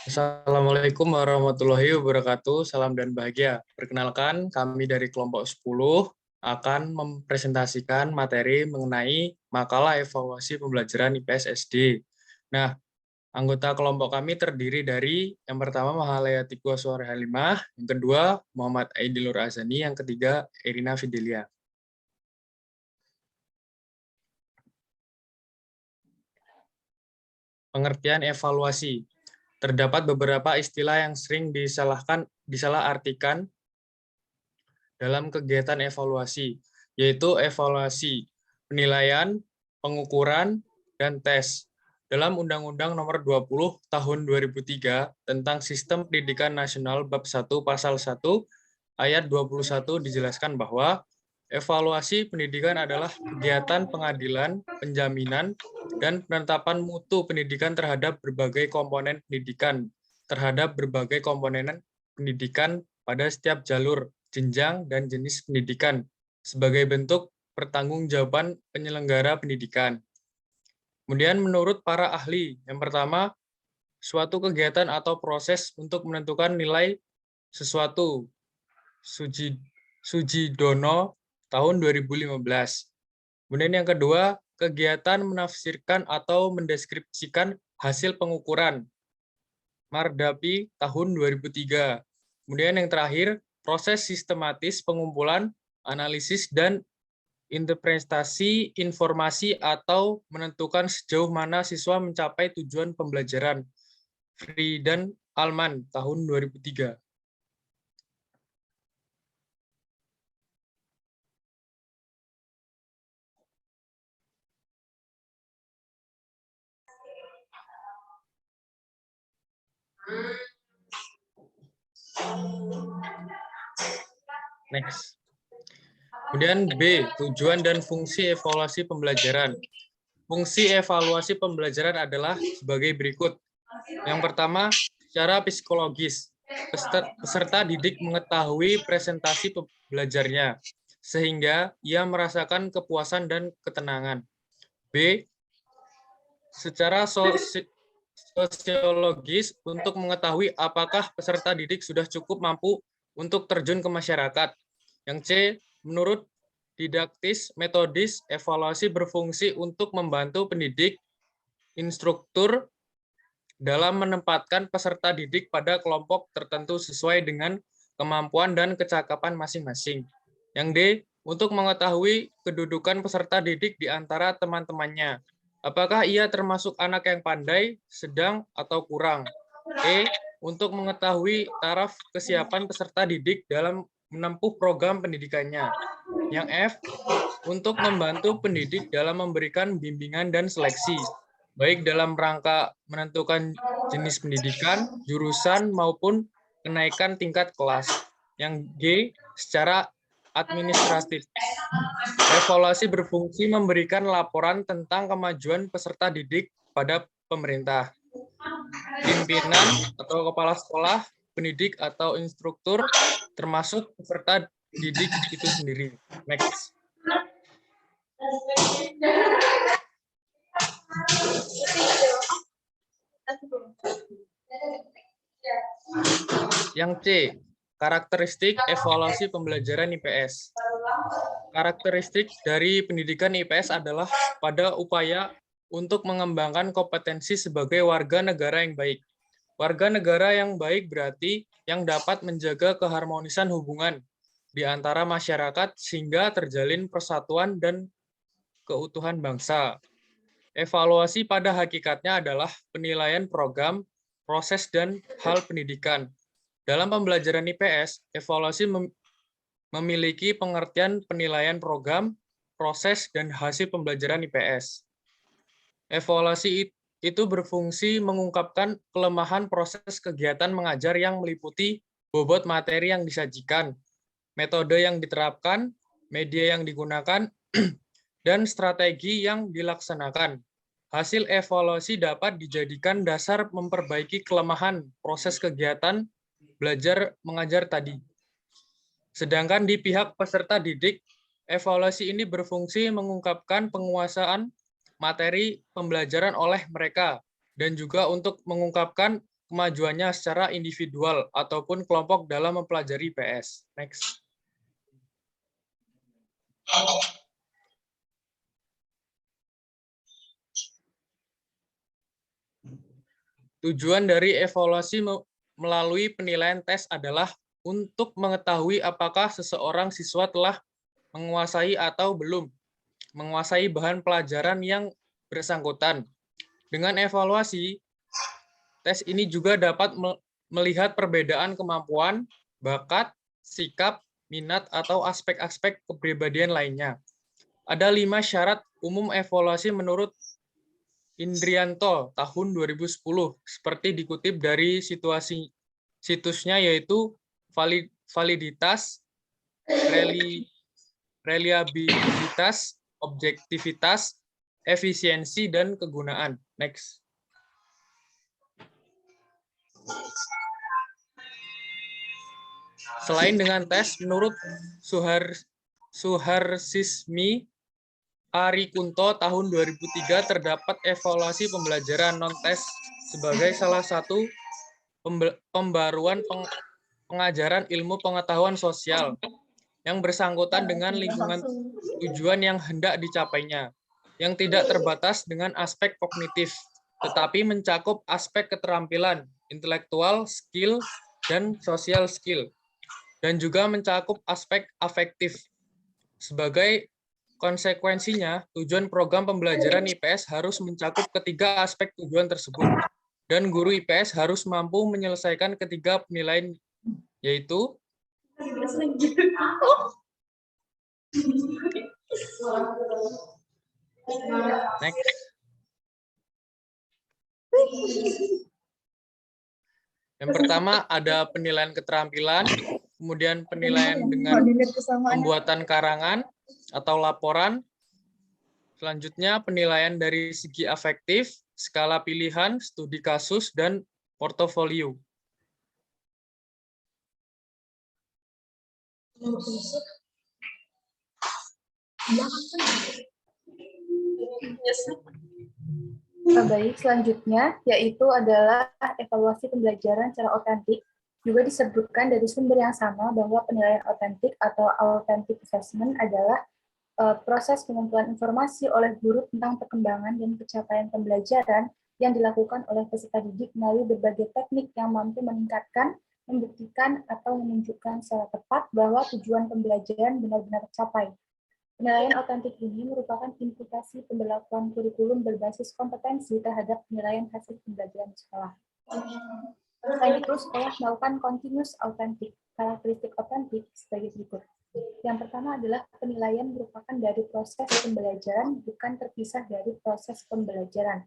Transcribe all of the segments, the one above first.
Assalamualaikum warahmatullahi wabarakatuh. Salam dan bahagia. Perkenalkan, kami dari kelompok 10 akan mempresentasikan materi mengenai makalah evaluasi pembelajaran IPS SD. Nah, anggota kelompok kami terdiri dari yang pertama Mahalayati Kuasuara Halimah, yang kedua Muhammad Aidilur Azani, yang ketiga Irina Fidelia. Pengertian evaluasi. Terdapat beberapa istilah yang sering disalahartikan dalam kegiatan evaluasi, yaitu evaluasi, penilaian, pengukuran, dan tes. Dalam Undang-Undang Nomor 20 Tahun 2003 tentang Sistem Pendidikan Nasional Bab 1 Pasal 1 Ayat 21 dijelaskan bahwa evaluasi pendidikan adalah kegiatan pengadilan, penjaminan, dan penetapan mutu pendidikan terhadap berbagai komponen pendidikan, pada setiap jalur, jenjang, dan jenis pendidikan sebagai bentuk pertanggungjawaban penyelenggara pendidikan. Kemudian menurut para ahli, yang pertama, suatu kegiatan atau proses untuk menentukan nilai sesuatu. Sujidono tahun 2015. Kemudian yang kedua, kegiatan menafsirkan atau mendeskripsikan hasil pengukuran. Mardapi tahun 2003. Kemudian yang terakhir, proses sistematis pengumpulan, analisis, dan interpretasi informasi atau menentukan sejauh mana siswa mencapai tujuan pembelajaran. Fridan Alman tahun 2003. Next. Kemudian B, tujuan dan fungsi evaluasi pembelajaran. Fungsi evaluasi pembelajaran adalah sebagai berikut. Yang pertama, secara psikologis, peserta didik mengetahui presentasi belajarnya, sehingga ia merasakan kepuasan dan ketenangan. B, secara sosiologis, untuk mengetahui apakah peserta didik sudah cukup mampu untuk terjun ke masyarakat. Yang C, menurut didaktis metodis, evaluasi berfungsi untuk membantu pendidik, instruktur dalam menempatkan peserta didik pada kelompok tertentu sesuai dengan kemampuan dan kecakapan masing-masing. Yang D, untuk mengetahui kedudukan peserta didik di antara teman-temannya. Apakah ia termasuk anak yang pandai, sedang, atau kurang? E, untuk mengetahui taraf kesiapan peserta didik dalam menempuh program pendidikannya. Yang F, untuk membantu pendidik dalam memberikan bimbingan dan seleksi, baik dalam rangka menentukan jenis pendidikan, jurusan, maupun kenaikan tingkat kelas. Yang G, secara administratif. Evaluasi berfungsi memberikan laporan tentang kemajuan peserta didik pada pemerintah, pimpinan atau kepala sekolah, pendidik atau instruktur, termasuk peserta didik itu sendiri. Next. Yang C, karakteristik evaluasi pembelajaran IPS. Karakteristik dari pendidikan IPS adalah pada upaya untuk mengembangkan kompetensi sebagai warga negara yang baik. Warga negara yang baik berarti yang dapat menjaga keharmonisan hubungan di antara masyarakat sehingga terjalin persatuan dan keutuhan bangsa. Evaluasi pada hakikatnya adalah penilaian program, proses, dan hal pendidikan. Dalam pembelajaran IPS, evaluasi memiliki pengertian penilaian program, proses, dan hasil pembelajaran IPS. Evaluasi itu berfungsi mengungkapkan kelemahan proses kegiatan mengajar yang meliputi bobot materi yang disajikan, metode yang diterapkan, media yang digunakan, dan strategi yang dilaksanakan. Hasil evaluasi dapat dijadikan dasar memperbaiki kelemahan proses kegiatan belajar mengajar tadi. Sedangkan di pihak peserta didik, evaluasi ini berfungsi mengungkapkan penguasaan materi pembelajaran oleh mereka dan juga untuk mengungkapkan kemajuannya secara individual ataupun kelompok dalam mempelajari IPS. Next. Tujuan dari evaluasi melalui penilaian tes adalah untuk mengetahui apakah seseorang siswa telah menguasai atau belum menguasai bahan pelajaran yang bersangkutan. Dengan evaluasi, tes ini juga dapat melihat perbedaan kemampuan, bakat, sikap, minat, atau aspek-aspek kepribadian lainnya. Ada 5 syarat umum evaluasi menurut Indrianto tahun 2010, seperti dikutip dari situsnya, yaitu validitas, reliabilitas, objektivitas, efisiensi, dan kegunaan. Next. Selain dengan tes, menurut Suharsismi Arikunto tahun 2003 terdapat evaluasi pembelajaran non-tes sebagai salah satu pembaruan pengajaran ilmu pengetahuan sosial yang bersangkutan dengan lingkungan tujuan yang hendak dicapainya, yang tidak terbatas dengan aspek kognitif, tetapi mencakup aspek keterampilan, intelektual, skill, dan social skill, dan juga mencakup aspek afektif. Sebagai konsekuensinya, tujuan program pembelajaran IPS harus mencakup ketiga aspek tujuan tersebut, dan guru IPS harus mampu menyelesaikan ketiga penilaian, yaitu next. Yang pertama ada penilaian keterampilan, kemudian penilaian dengan pembuatan karangan atau laporan, selanjutnya penilaian dari segi afektif, skala pilihan, studi kasus, dan portofolio. Baik, selanjutnya yaitu adalah evaluasi pembelajaran secara otentik. Juga disebutkan dari sumber yang sama bahwa penilaian otentik atau authentic assessment adalah proses pengumpulan informasi oleh guru tentang perkembangan dan pencapaian pembelajaran yang dilakukan oleh peserta didik melalui berbagai teknik yang mampu meningkatkan, membuktikan, atau menunjukkan secara tepat bahwa tujuan pembelajaran benar-benar tercapai. Penilaian otentik ini merupakan implikasi pemberlakuan kurikulum berbasis kompetensi terhadap penilaian hasil pembelajaran di sekolah. Selain itu, sekolah melakukan continuous authentic, karakteristik otentik sebagai berikut. Yang pertama adalah penilaian merupakan dari proses pembelajaran, bukan terpisah dari proses pembelajaran.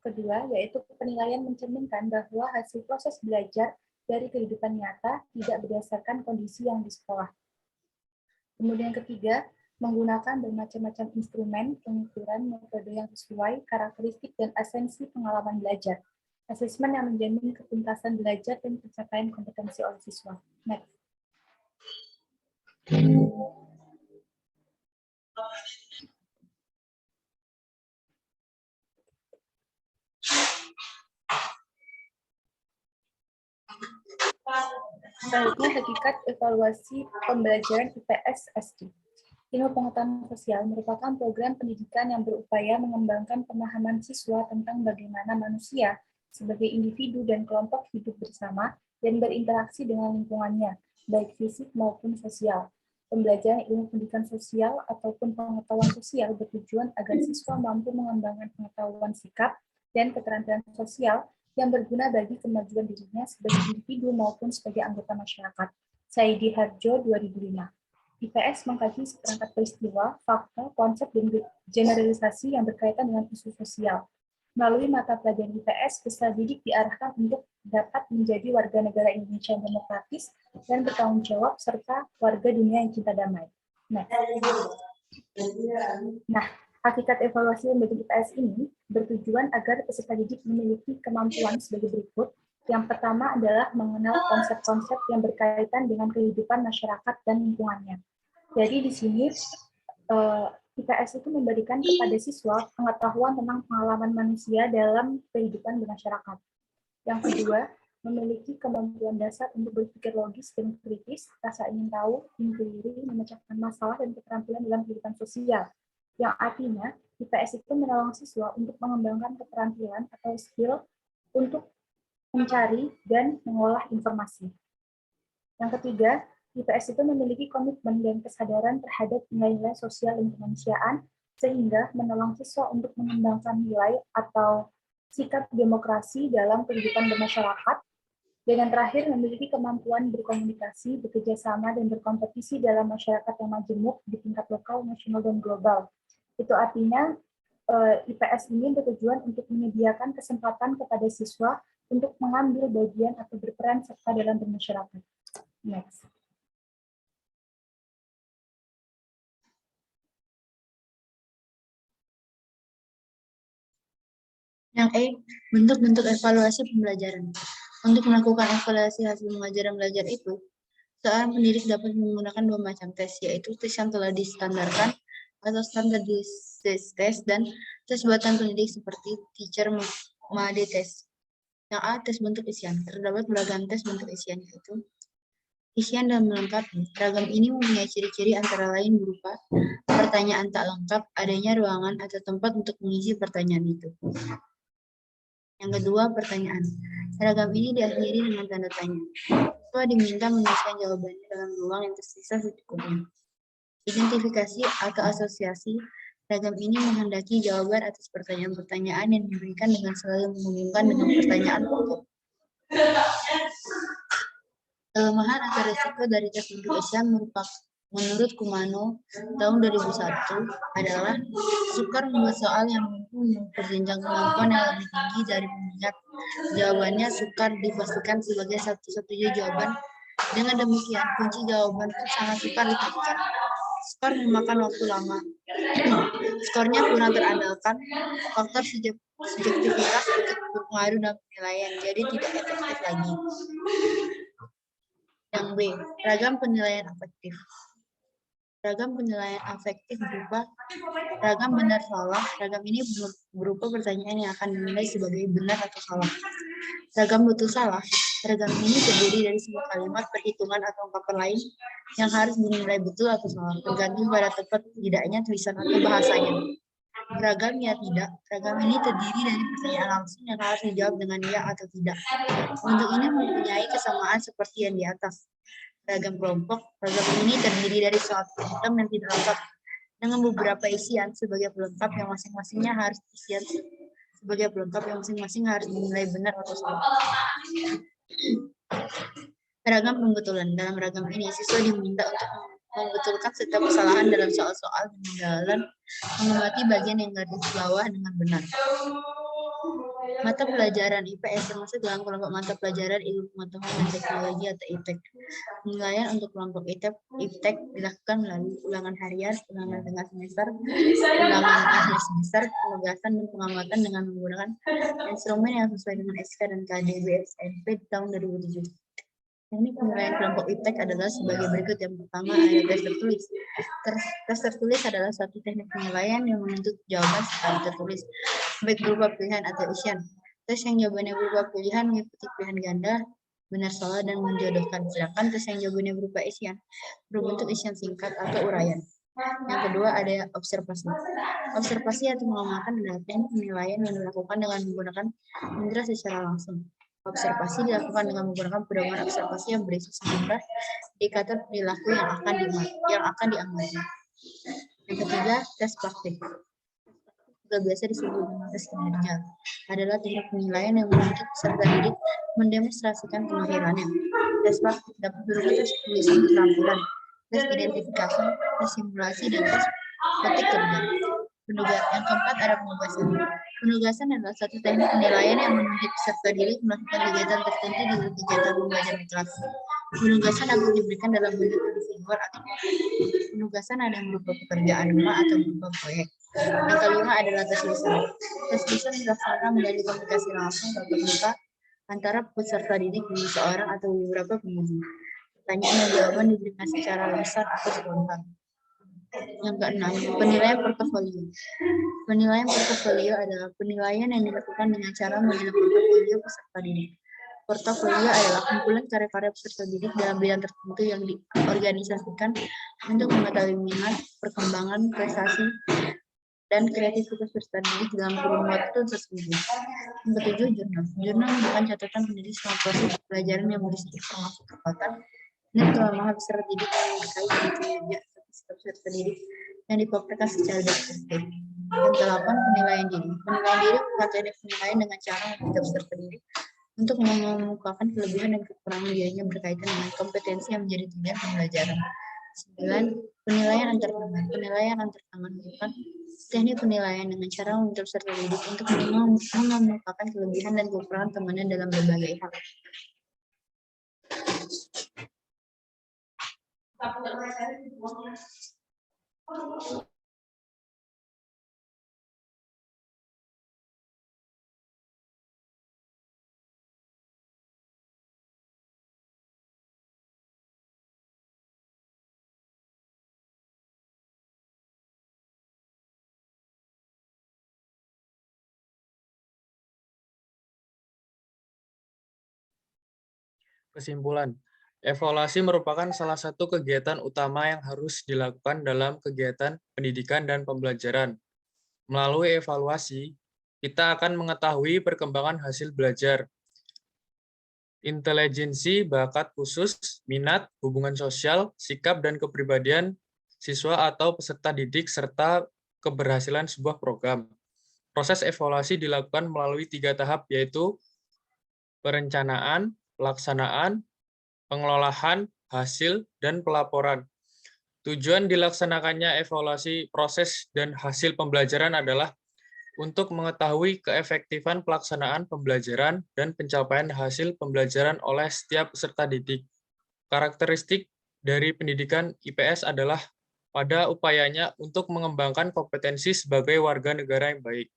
Kedua, yaitu penilaian mencerminkan bahwa hasil proses belajar dari kehidupan nyata tidak berdasarkan kondisi yang di sekolah. Kemudian ketiga, menggunakan bermacam-macam instrumen, pengukuran, metode yang sesuai, karakteristik, dan esensi pengalaman belajar. Asesmen yang menjamin ketuntasan belajar dan pencapaian kompetensi oleh siswa. Next. Selanjutnya, hakikat evaluasi pembelajaran IPS SD. Ilmu pengetahuan sosial merupakan program pendidikan yang berupaya mengembangkan pemahaman siswa tentang bagaimana manusia sebagai individu dan kelompok hidup bersama dan berinteraksi dengan lingkungannya, baik fisik maupun sosial. Pembelajaran ilmu pendidikan sosial ataupun pengetahuan sosial bertujuan agar siswa mampu mengembangkan pengetahuan sikap dan keterampilan sosial yang berguna bagi kemajuan dirinya sebagai individu maupun sebagai anggota masyarakat. Saidi Harjo, 2005. IPS mengkaji seperangkat peristiwa, fakta, konsep, dan generalisasi yang berkaitan dengan isu sosial. Melalui mata pelajaran IPS, peserta didik diarahkan untuk dapat menjadi warga negara Indonesia yang demokratis dan bertanggung jawab, serta warga dunia yang cinta damai. Nah, hakikat evaluasi lembaga IPS ini bertujuan agar peserta didik memiliki kemampuan sebagai berikut Yang pertama adalah mengenal konsep-konsep yang berkaitan dengan kehidupan masyarakat dan lingkungannya. Jadi di sini IPS itu memberikan kepada siswa pengetahuan tentang pengalaman manusia dalam kehidupan bermasyarakat. Yang kedua, memiliki kemampuan dasar untuk berpikir logis dan kritis, rasa ingin tahu, ingin diri, memecahkan masalah, dan keterampilan dalam kehidupan sosial. Yang artinya, IPS itu menolong siswa untuk mengembangkan keterampilan atau skill untuk mencari dan mengolah informasi. Yang ketiga, IPS itu memiliki komitmen dan kesadaran terhadap nilai-nilai sosial dan kemanusiaan, sehingga menolong siswa untuk mengembangkan nilai atau sikap demokrasi dalam kehidupan bermasyarakat. Dan yang terakhir, memiliki kemampuan berkomunikasi, bekerja sama, dan berkompetisi dalam masyarakat yang majemuk di tingkat lokal, nasional, dan global. Itu artinya IPS ini bertujuan untuk menyediakan kesempatan kepada siswa untuk mengambil bagian atau berperan serta dalam bermasyarakat. Next. Yang E, bentuk-bentuk evaluasi pembelajaran. Untuk melakukan evaluasi hasil mengajar dan belajar itu, seorang pendidik dapat menggunakan dua macam tes, yaitu tes yang telah distandarkan atau standardized test dan tes buatan pendidik seperti teacher made test. Yang A, tes bentuk isian. Terdapat beragam tes bentuk isian, yaitu isian dan melengkapi. Ragam ini mempunyai ciri-ciri antara lain berupa pertanyaan tak lengkap, adanya ruangan atau tempat untuk mengisi pertanyaan itu. Yang kedua, pertanyaan. Ragam ini diakhiri dengan tanda tanya. Siswa diminta menuliskan jawabannya dalam ruang yang tersisa secukupnya. Identifikasi atau asosiasi. Ragam ini menghendaki jawaban atas pertanyaan-pertanyaan yang diberikan dengan selalu menghubungkan dengan pertanyaan pokok. Kelemahan atau resiko dari tes bentuk isian menurut Kumano tahun 2001 adalah sukar membuat soal yang memperjenjang kemampuan yang lebih tinggi dari peminat. Jawabannya sukar dipastikan sebagai satu-satunya jawaban. Dengan demikian, kunci jawaban pun sangat sukar ditemukan. Skor memakan waktu lama. Skornya kurang terandalkan. Faktor subjektivitas ikut berpengaruh dalam penilaian, jadi tidak efektif lagi. Yang B, ragam penilaian afektif. Ragam penilaian afektif berupa ragam benar salah. Ragam ini berupa pertanyaan yang akan dinilai sebagai benar atau salah. Ragam betul salah. Ragam ini terdiri dari sebuah kalimat, perhitungan, atau ungkapan lain yang harus dinilai betul atau salah, tergantung pada tepat tidaknya tulisan atau bahasanya. Ragam ya tidak. Ragam ini terdiri dari pertanyaan langsung yang harus dijawab dengan ya atau tidak. Untuk ini mempunyai kesamaan seperti yang di atas. Ragam kelompok. Ragam ini terdiri dari suatu item yang tidak lengkap dengan beberapa isian sebagai pelengkap yang masing-masingnya harus dinilai benar atau salah. Ragam pembetulan. Dalam ragam ini, siswa diminta untuk membetulkan setiap kesalahan dalam soal-soal dengan mengamati bagian yang garis bawah dengan benar. Mata pelajaran IPS termasuk dalam kelompok mata pelajaran ilmu pengetahuan dan teknologi atau IPTEK. Penilaian untuk kelompok IPTEK dilakukan melalui ulangan harian, ulangan tengah semester, ulangan akhir semester, penugasan dan pengamatan dengan menggunakan instrumen yang sesuai dengan SK dan KDB SMP di tahun 2007. Teknik penilaian kelompok IPTEK adalah sebagai berikut. Yang pertama ada tes tertulis. Tes tertulis adalah suatu teknik penilaian yang menuntut jawaban secara tertulis, baik berupa pilihan atau isian. Tes yang jawabannya berupa pilihan mengikuti pilihan ganda, benar salah, dan menjodohkan. Sedangkan tes yang jawabannya berupa isian berbentuk isian singkat atau uraian. Yang kedua ada observasi. Observasi atau mengamalkan adalah teknik penilaian yang dilakukan dengan menggunakan indera secara langsung. Observasi dilakukan dengan menggunakan pedoman observasi yang berisi sejumlah indikator perilaku yang akan diamati. Yang ketiga, tes praktik. Juga biasa disebut dengan tes kinerja. Adalah teknik penilaian yang menuntut peserta didik mendemonstrasikan kemahirannya. Tes praktik dapat berupa tes tulisan keterampilan, tes identifikasi, tes simulasi, dan tes praktik kerja. Yang keempat ada penugasan. Penugasan adalah satu teknik penilaian yang menuntut peserta didik melakukan kegiatan tertentu di luar kegiatan pembelajaran kelas. Penugasan dapat diberikan dalam bentuk individual atau penugasan ada yang berupa pekerjaan rumah atau berupa proyek. Yang kelima adalah tes lisan. Tes lisan dilaksanakan melalui komunikasi langsung tatap muka antara peserta didik dengan seorang atau beberapa pengunjung. Pertanyaan dan jawaban diberikan secara lisan atau spontan. Yang keenam, penilaian portofolio. Penilaian portofolio adalah penilaian yang dilakukan dengan cara menilai portofolio peserta didik. Portofolio adalah kumpulan karya-karya peserta didik dalam bidang tertentu yang diorganisasikan untuk mengetahui minat, perkembangan, prestasi, dan kreativitas peserta didik dalam kurun waktu tersebut. Yang ketujuh, jurnal. Jurnal merupakan catatan pendidik selama proses pelajaran yang berisi termasuk kekuatan dan kelemahan peserta didik yang berkaitan dengan kinerja peserta didik yang dipaparkan secara deskriptif. Yang ke-8, penilaian diri. Penilaian diri merupakan teknik penilaian dengan cara meminta peserta didik untuk mengemukakan kelebihan dan kekurangan dirinya berkaitan dengan kompetensi yang menjadi tujuan pembelajaran. 9. Penilaian antar tangan. Penilaian antar tangan merupakan teknik penilaian dengan cara meminta peserta didik untuk mengemukakan kelebihan dan kekurangan temannya dalam berbagai hal. Kesimpulan, evaluasi merupakan salah satu kegiatan utama yang harus dilakukan dalam kegiatan pendidikan dan pembelajaran. Melalui evaluasi, kita akan mengetahui perkembangan hasil belajar, intelijensi, bakat khusus, minat, hubungan sosial, sikap dan kepribadian siswa atau peserta didik, serta keberhasilan sebuah program. Proses evaluasi dilakukan melalui 3 tahap, yaitu perencanaan, pelaksanaan, pengelolaan, hasil, dan pelaporan. Tujuan dilaksanakannya evaluasi proses dan hasil pembelajaran adalah untuk mengetahui keefektifan pelaksanaan pembelajaran dan pencapaian hasil pembelajaran oleh setiap peserta didik. Karakteristik dari pendidikan IPS adalah pada upayanya untuk mengembangkan kompetensi sebagai warga negara yang baik.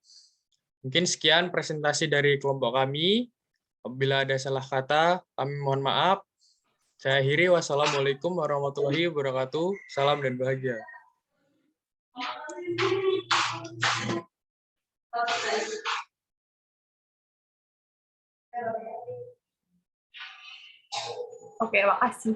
Mungkin sekian presentasi dari kelompok kami. Apabila ada salah kata, kami mohon maaf. Saya akhiri. Wassalamualaikum warahmatullahi wabarakatuh. Salam dan bahagia. Oke, makasih.